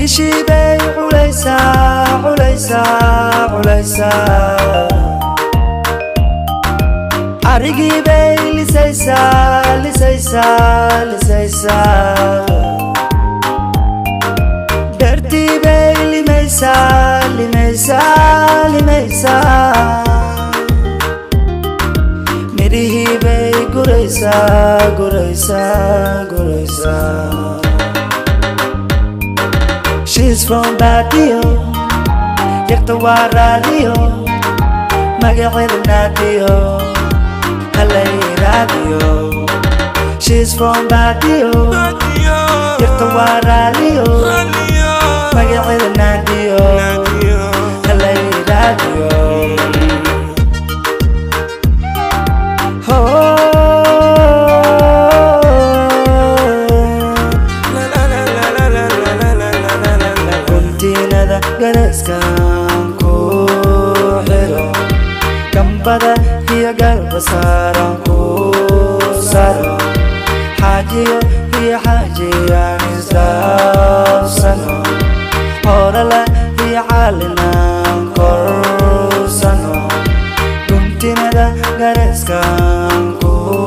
شيبي عليسا عليسا عليسا عرقي بي لسيسا لسيسا لسيسا درتي بي لميسا لميسا لميسا مريه بي قريسا قريسا قريسا She's from Badio, Yaktawa Radio, Magawil Nadio, Halay Radio. She's from Badio, Yaktawa Radio, Magawil Nadio, Halay Radio. Gareskan ku hero Gambada hiya garbasaran ku saro Hajiyo hiya hajiyan isdafsano Horala hiya halinan korsano Guntinada gareskan ku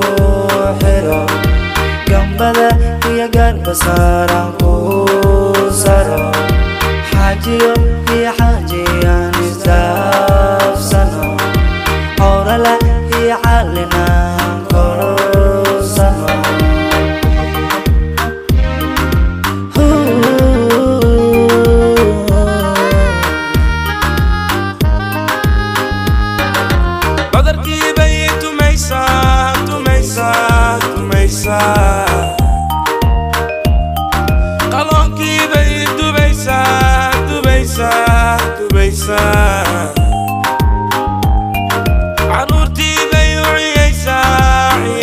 hero Gambada hiya garbasaran ku saro حاجيو هي حاجيان استفسنو أورلا هي حالنا كورسنو بدركي بيت ميسا تميسا تميسا قلونكي بيت ميسا تبيسا عرورتي بيو عيسا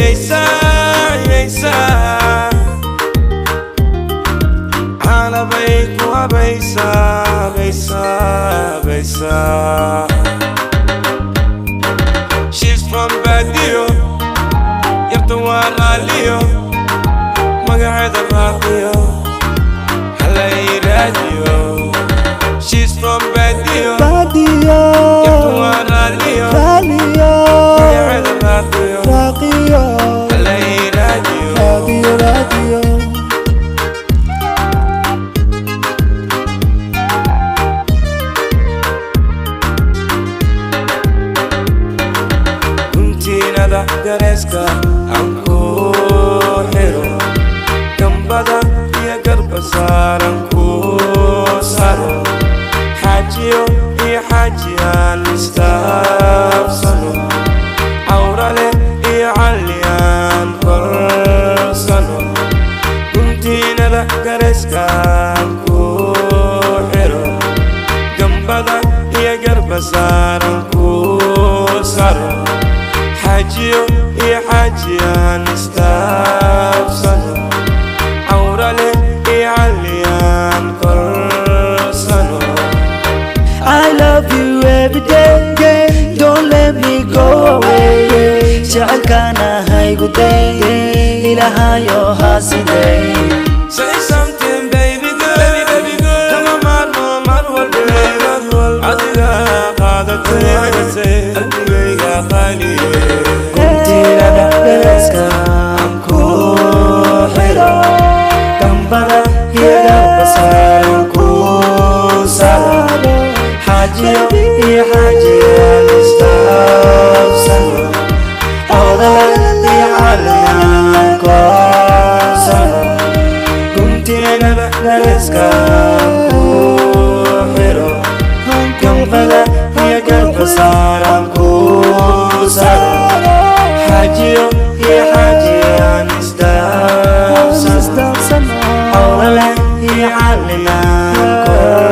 عيسا عيسا على بيك وبيسا بيسا بيسا She's from Badio يبتوى غاليو مقعد الراقيو علي راديو She's from Badio, Badio, Yaktua Radio, Radio, Radio, Radio, Halay Radio, Radio, Radio. Untina da gareska anko hero, Gambada ya garbasar anko saro. حاجيو هي حاجيان استفسنو أورالي هي عليان كرسنو كنتينا دا كرسكان كو حيرو جنبدا هي قربسارن كو سارو حاجيو هي حاجيان استفسنو أورالي هي عليان كرسنو I love you every day, don't let me go away. Sha'alkana hay good day, ilaha yo hasiday. Say something, baby girl, baby girl. Come on, man, what the hell? Adiga, qada say, adiga, khali. Kuntira da gareskan ku hero, Gambada hiya basaran ku saro. حاجيو هي حاجيان استفسنو أورلا هي عليان كورسنو كنتينا لغرسكان كو حيرو جنبدا هي قربساران كو سارو حاجيو هي حاجيان استفسنو أورلا هي عليان كورسنو